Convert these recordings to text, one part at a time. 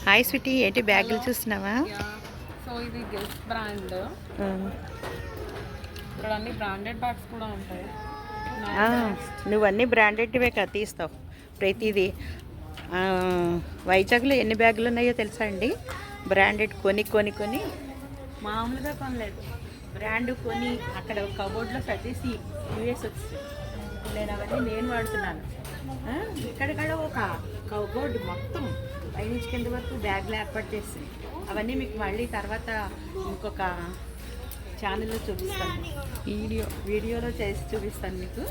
Hi Sweety, ఏంటి బ్యాగులు చూస్తున్నావా? సో ఇది గెస్ట్ బ్రాండ్. ఇక్కడ అన్ని బ్రాండెడ్ బ్యాగ్స్ కూడా ఉంటాయి. నువ్వు అన్నీ బ్రాండెడ్వే కదా తీస్తావు ప్రతిదీ. వైజాగ్లో ఎన్ని బ్యాగులు ఉన్నాయో తెలుసా అండి? బ్రాండెడ్ కొని కొని కొని మామూలుగా కొనలేదు, బ్రాండ్ కొని అక్కడ కబోర్డ్లో సర్దేసి యూఎస్ వచ్చింది. నేను అవన్నీ నేను వాడుతున్నాను. ఇక్కడిక్కడ ఒక కబోర్డ్ మొత్తం పైనుంచి కింద వరకు బ్యాగ్లు ఏర్పాటు చేసింది. అవన్నీ మీకు మళ్ళీ తర్వాత ఇంకొక ఛానల్లో చూపిస్తాను, వీడియోలో చేసి చూపిస్తాను మీకు.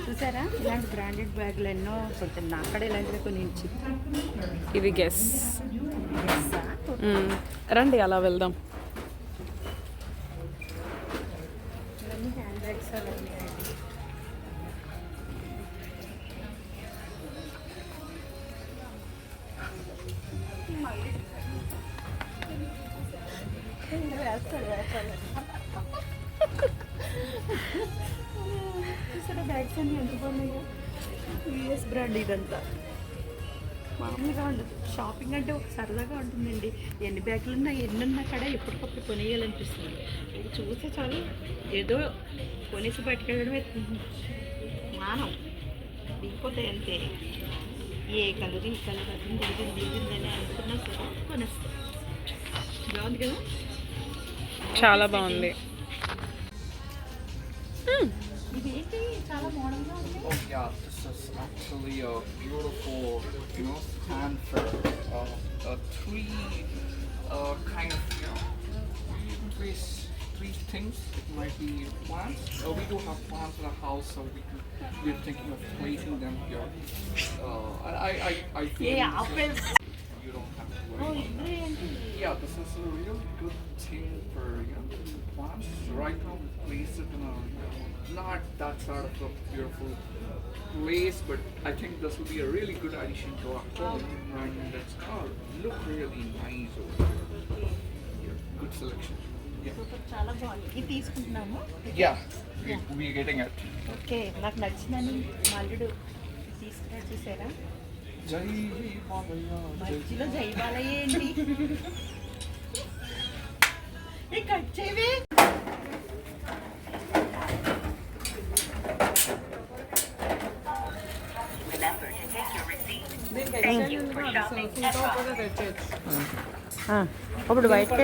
చూసారా, ఇలాంటి బ్రాండెడ్ బ్యాగులు ఎన్నో కొంచెం అక్కడ ఇలాంటివి కొన్ని ఇవి గెస్ రండి అలా వెళ్దాం. ఇవన్నీ హ్యాండ్ బ్యాగ్స్ అవన్నీ. చూసారా బ్యాగ్స్ అన్నీ ఎంత బాగున్నాయో. యూఎస్ బ్రాండ్ ఇదంతా మామూలుగా ఉండదు. షాపింగ్ అంటే ఒక సరదాగా ఉంటుందండి. ఎన్ని బ్యాగులు ఉన్నా ఎన్నున్నా కూడా ఎప్పటికప్పుడు కొనేయాలనిపిస్తుంది. ఇది చూస్తే చాలు ఏదో కొనేసి పట్టుకెళ్ళడమే మానం దిగిపోతాయి అంతే. ఏ కలర్ ఈ కలర్ అది దిగిందని అనుకున్నా సరే కొనేస్తాం. బాగుంది కదా, చాలా బాగుంది. ఇదేంటి చాలా మోడల్గా ఉంది. Oh yeah, this is actually a beautiful, stand for three kind of, three things. It might be plants. We do have plants in the house, so we're thinking of placing them here. I feel you don't have to worry. Yeah, this is a real good thing for plants. Right now, we place it in a not that sort of a beautiful place, but I think this will be a really good addition to our home, and it's gonna look really nice over here. Yeah, good selection. చాలా బాగుంది. ఇది తీసుకుంటున్నాము. Yeah, we're getting it. Okay, నాకు నచ్చిందని మల్లుడు తీసుకురా. చూసారా, జై బాలయ్య, మధ్యలో జై బాలయ్య ఏంటి? కట్ చేయవే. అప్పుడు బయటకు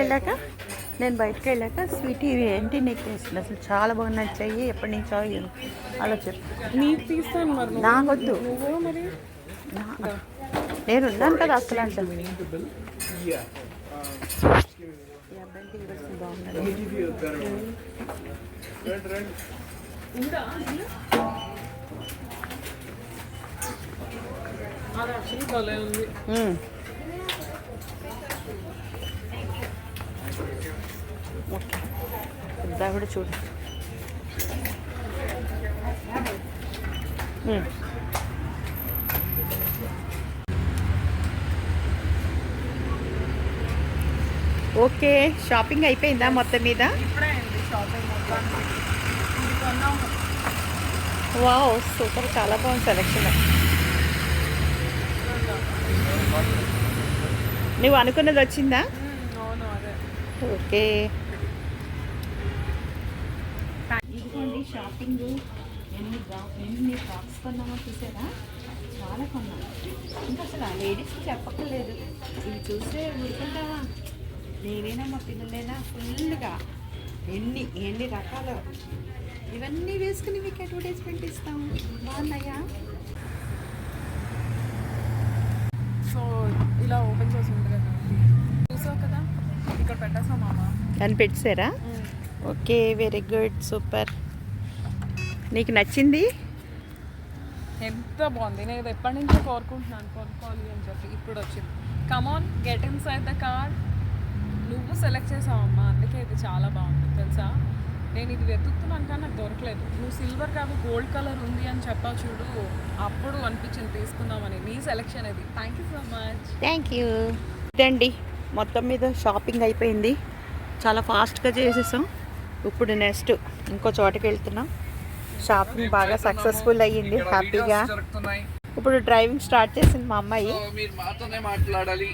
వెళ్ళాక స్వీటీ ఏంటి నీకు వేస్తుంది అసలు చాలా బాగా నచ్చాయి, ఎప్పటి నుంచో అలా చెప్పు. నీకు తీస్తాను మరి, నాకొద్దు, మరి నేను ఉన్నాను కదా అసలు అంటే. అది యాక్చువల్లీ భలే ఉంది. ఓకే, ఇద్దా కూడా చూడు. ఓకే, షాపింగ్ అయిపోయిందా మొత్తం మీద? వావ్, సూపర్, చాలా బాగుంది సెలెక్షన్. నువ్వు అనుకున్నది వచ్చిందా? ఓకే, ఇదిగోండి షాపింగ్. ఎన్ని ఫ్రాక్స్ కొన్నామో చూసారా, చాలా కొన్నాం. ఇంకా అసలు ఆ లేడీస్కి చెప్పక్కర్లేదు, ఇవి చూస్తే ఊరుకుంటావా? నేనైనా మా పిల్లలైనా ఫుల్గా ఎన్ని రకాలు ఇవన్నీ వేసుకుని మీకు అడ్వర్టైజ్మెంట్ ఇస్తాము. బాగున్నాయా? సో ఇలా ఓపెన్ చేసి ఉంటుంది కదా, చూసావు కదా, ఇక్కడ పెట్టేసాం మామ అని పెట్టారా? Okay, very good, super. నీకు నచ్చింది? ఎంత బాగుంది. నేను ఇది ఎప్పటి నుంచో కోరుకుంటున్నాను కొనుక్కోవాలి అని చెప్పి. ఇప్పుడు వచ్చింది. Come on, get inside the car. నువ్వు సెలెక్ట్ చేసావమ్మా, అందుకే ఇది చాలా బాగుంది తెలుసా. నేను ఇది వెతుకుతున్నాను కానీ నాకు దొరకలేదు. నువ్వు సిల్వర్ కాదు గోల్డ్ కలర్ ఉంది అని చెప్పావు చూడు, అప్పుడు అనిపించింది తీసుకుందామని. నీ సెలెక్షన్ ఇది. Thank you so much. Thank you. ఇదండి మొత్తం మీద షాపింగ్ అయిపోయింది, చాలా ఫాస్ట్గా చేసేసాం. ఇప్పుడు నెక్స్ట్ ఇంకో చోటకి వెళ్తున్నాం. షాపింగ్ బాగా సక్సెస్ఫుల్ అయ్యింది, హ్యాపీగా. ఇప్పుడు డ్రైవింగ్ స్టార్ట్ చేసింది మా అమ్మాయి. మీరు మాతోనే మాట్లాడాలి.